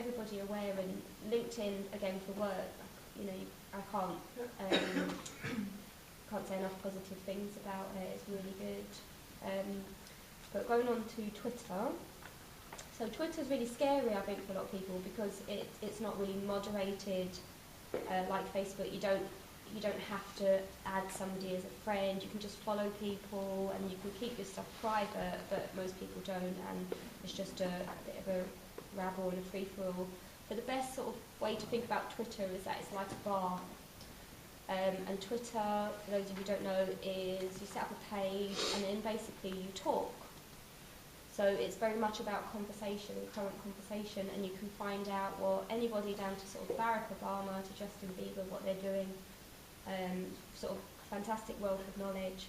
everybody aware. And LinkedIn, again, for work, you know, I can't say enough positive things about it. It's really good. But going on to Twitter. So Twitter's really scary, I think, for a lot of people because it's not really moderated like Facebook. You don't have to add somebody as a friend. You can just follow people and you can keep your stuff private, but most people don't, and it's just a bit of a rabble and a free-for-all. But the best sort of way to think about Twitter is that it's like a bar. And Twitter, for those of you who don't know, is you set up a page and then basically you talk. So it's very much about conversation, current conversation, and you can find out what anybody down to sort of Barack Obama to Justin Bieber, what they're doing. Sort of fantastic wealth of knowledge.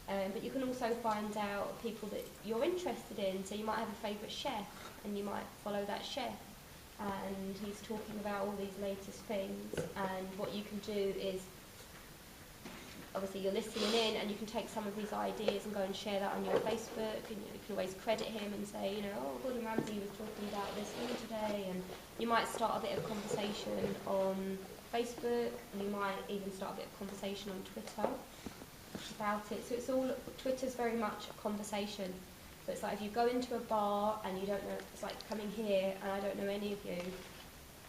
But you can also find out people that you're interested in. So you might have a favourite chef, and you might follow that chef. And he's talking about all these latest things. And what you can do is, obviously you're listening in, and you can take some of his ideas and go and share that on your Facebook, and you can always credit him and say, you know, oh, Gordon Ramsay was talking about this thing today, and you might start a bit of conversation on Facebook, and you might even start a bit of conversation on Twitter about it. So it's all, Twitter's very much a conversation. So it's like if you go into a bar and you don't know, it's like coming here and I don't know any of you,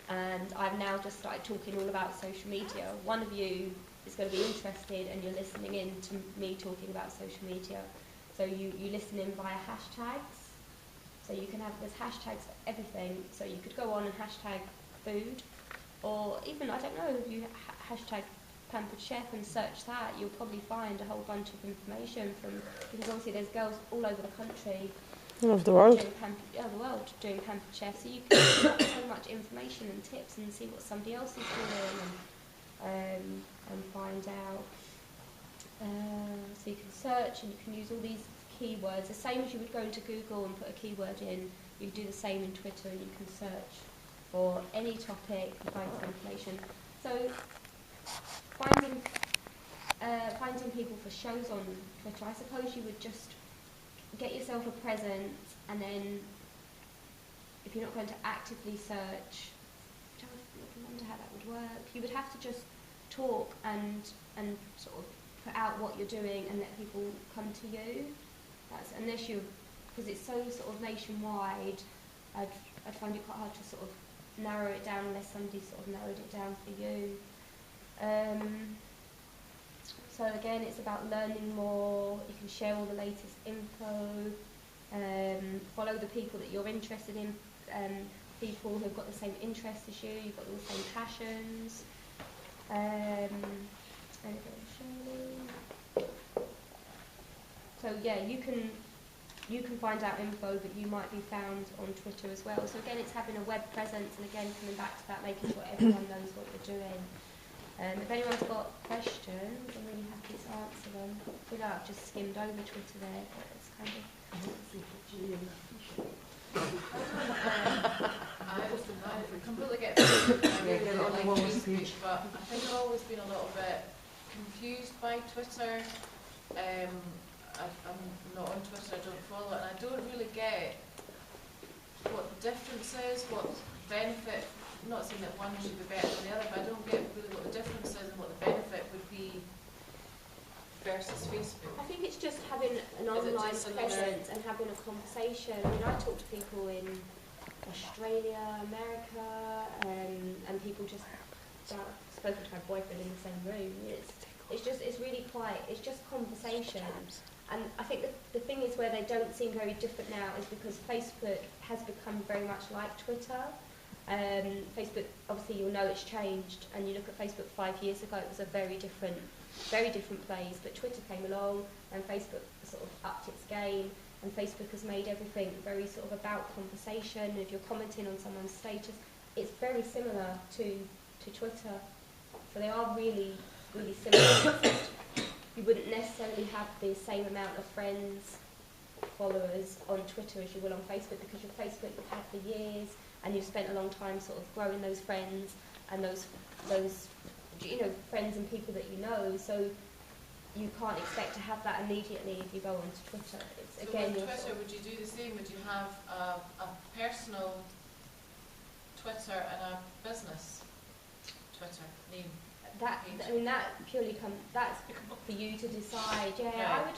and I've now just started talking all about social media. One of you is going to be interested and you're listening in to me talking about social media. So you listen in via hashtags. So you can have, there's hashtags for everything. So you could go on and hashtag food, or even, I don't know, if you hashtag Pampered Chef and search that, you'll probably find a whole bunch of information from, because obviously there's girls all over the country. All over the world. Doing Pampered Chef. So you can get so much information and tips and see what somebody else is doing and find out. So you can search and you can use all these keywords. The same as you would go into Google and put a keyword in, you can do the same in Twitter and you can search for any topic and find some information. So finding people for shows on Twitter, I suppose you would just get yourself a present, and then if you're not going to actively search, I wonder how that would work. You would have to just talk and sort of put out what you're doing and let people come to you. That's unless you, because it's so sort of nationwide, I'd find it quite hard to sort of narrow it down unless somebody sort of narrowed it down for you. So again, it's about learning more. You can share all the latest info, follow the people that you're interested in, people who've got the same interests as you, you've got all the same passions. So yeah, you can find out info, but you might be found on Twitter as well. So again, it's having a web presence, and again, coming back to that, making sure everyone knows what you're doing. If anyone's got questions, I'm really happy to answer them. I feel like I've just skimmed over Twitter there, but it's kind of... I completely get it. But I think I've always been a little bit confused by Twitter. I'm not on Twitter, I don't follow it, and I don't really get what the difference is, what benefit. I'm not saying that one should be better than the other, but I don't get really what the difference is and what the benefit would be versus Facebook. I think it's just having an online presence and having a conversation. I mean, I talk to people in Australia, America, and people just, I've spoken to my boyfriend in the same room. It's really quite, it's just conversation. And I think the thing is where they don't seem very different now is because Facebook has become very much like Twitter. Facebook, obviously you'll know it's changed, and you look at Facebook 5 years ago, it was a very different place, but Twitter came along and Facebook sort of upped its game, and Facebook has made everything very sort of about conversation. And if you're commenting on someone's status, it's very similar to Twitter. So they are really, really similar. You wouldn't necessarily have the same amount of friends, followers on Twitter as you will on Facebook, because your Facebook you've had for years, and you've spent a long time sort of growing those friends and those friends and people that you know. So you can't expect to have that immediately if you go onto Twitter. So again, on Twitter, would you do the same? Would you have a personal Twitter and a business Twitter name? That purely that's for you to decide. Yeah, Right.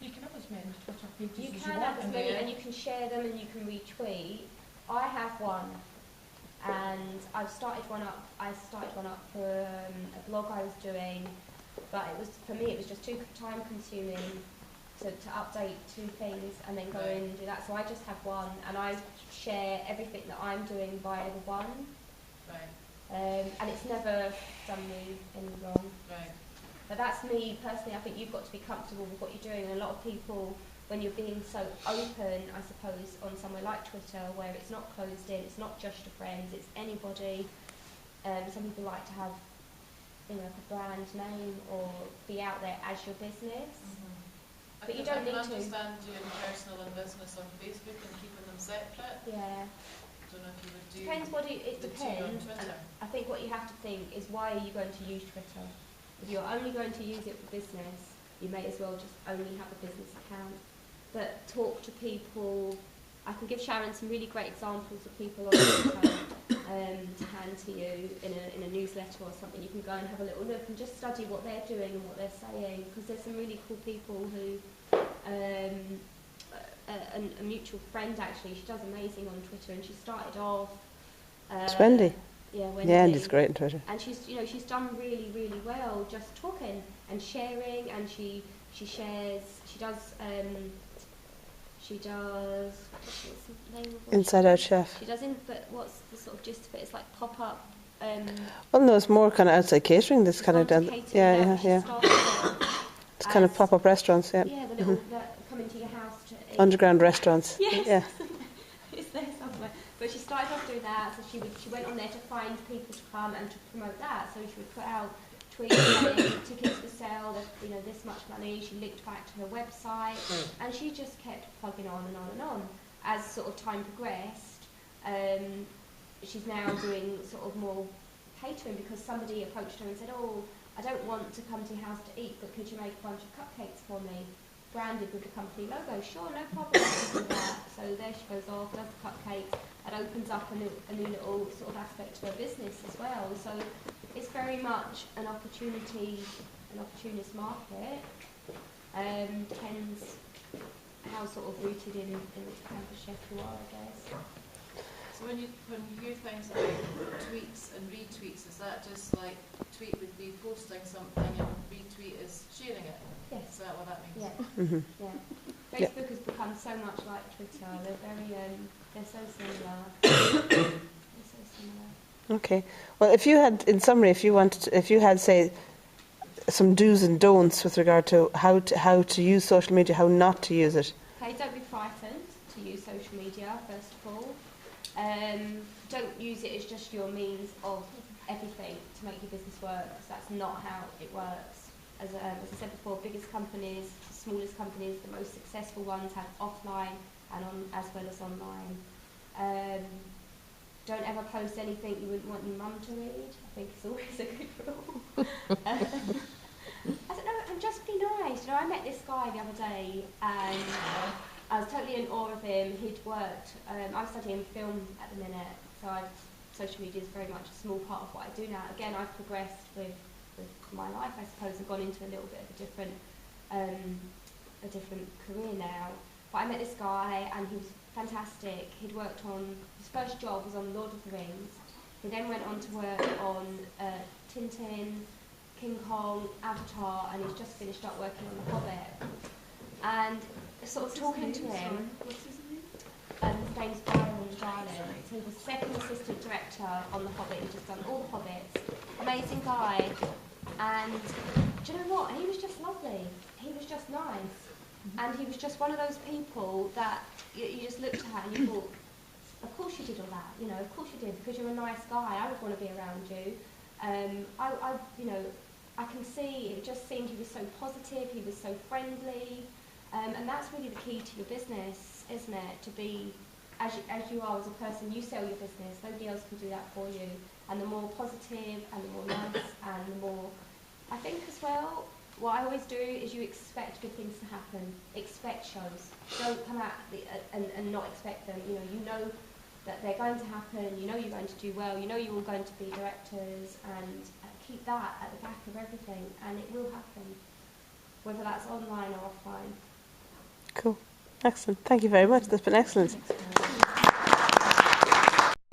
You can have as many Twitter pages you as can you have want. as many, and you can share them and you can retweet. I have one, and I started one up for a blog I was doing, but for me it was just too time consuming to update 2 things and then go in and do that. So I just have one, and I share everything that I'm doing via the one. Right. And it's never done me any wrong. Right. But that's me personally. I think you've got to be comfortable with what you're doing. And a lot of people, when you're being so open, I suppose, on somewhere like Twitter, where it's not closed in, it's not just your friends, it's anybody. Some people like to have, like a brand name or be out there as your business. Mm-hmm. But you don't need to. I can understand doing personal and business on Facebook and keeping them separate. Yeah. I don't know if you would do. Depends what it the depends. two on Twitter. I think what you have to think is, why are you going to use Twitter? If you're only going to use it for business, you may as well just only have a business account. But talk to people. I can give Sharon some really great examples of people on Twitter to hand to you in a newsletter or something. You can go and have a little look and just study what they're doing and what they're saying, because there's some really cool people who. A mutual friend, actually, she does amazing on Twitter, and she started off. It's Wendy. Yeah, Wendy. Yeah, and it's great on Twitter. And she's done really, really well, just talking and sharing, and she shares. She does. What's the name of it? Inside Out Chef. She does. But what's the sort of gist of it? It's like pop up. Well, no, it's more kind of outside catering. This kind of done. Yeah. It's kind of pop up restaurants. Yeah. Yeah, the little that come into your house to eat. Underground restaurants. Yes. Yeah. It's there somewhere. But she started off doing that, so she went on there to find people to come and to promote that. So she would put out tweets saying tickets for sale, this much money. She linked back to her website, and she just kept plugging on and on and on. As sort of time progressed, she's now doing sort of more catering, because somebody approached her and said, "Oh, I don't want to come to your house to eat, but could you make a bunch of cupcakes for me, branded with the company logo?" "Sure, no problem, I can do that." So there she goes off, does the cupcakes. It opens up a new little sort of aspect to her business as well. So it's very much an opportunist market. Depends how sort of rooted in the type of chef you are, I guess. So when you hear things like tweets and retweets, is that just like tweet would be posting something and retweet is sharing it? Yes. Is that what that means? Yeah. Mm-hmm. Yeah. Facebook has become so much like Twitter. They're so similar. Okay. Well, if you had, in summary, if you had, say, some do's and don'ts with regard to how to use social media, how not to use it. Okay, don't be frightened to use social media, first of all. Don't use it as just your means of everything to make your business work, because that's not how it works. As I said before, biggest companies, smallest companies, the most successful ones have offline and as well as online. Don't ever post anything you wouldn't want your mum to read. I think it's always a good rule. I don't know, and just be nice. I met this guy the other day, and I was totally in awe of him. He'd worked, I'm studying film at the minute, so social media is very much a small part of what I do now. Again, I've progressed with my life, I suppose, and gone into a little bit of a different career now. But I met this guy, and he was fantastic. He'd worked on, his first job was on Lord of the Rings. He then went on to work on Tintin, King Kong, Avatar, and he's just finished up working on The Hobbit. And sort of talking to him, What's his name? his name's Byron Darling. So he was second assistant director on The Hobbit. He's just done all the Hobbits. Amazing guy. And do you know what? He was just lovely. He was just nice. And he was just one of those people that you just looked at and you thought, of course you did all that, of course you did, because you're a nice guy. I would want to be around you. I can see, it just seemed he was so positive, he was so friendly, and that's really the key to your business, isn't it? To be, as you are as a person, you sell your business, nobody else can do that for you. And the more positive and the more nice and the more, I think as well, what I always do is you expect good things to happen. Expect shows. Don't come out and not expect them. You know that they're going to happen, you know you're going to do well, you know you're all going to be directors, and keep that at the back of everything, and it will happen, whether that's online or offline. Cool. Excellent. Thank you very much. That's been excellent. Thanks,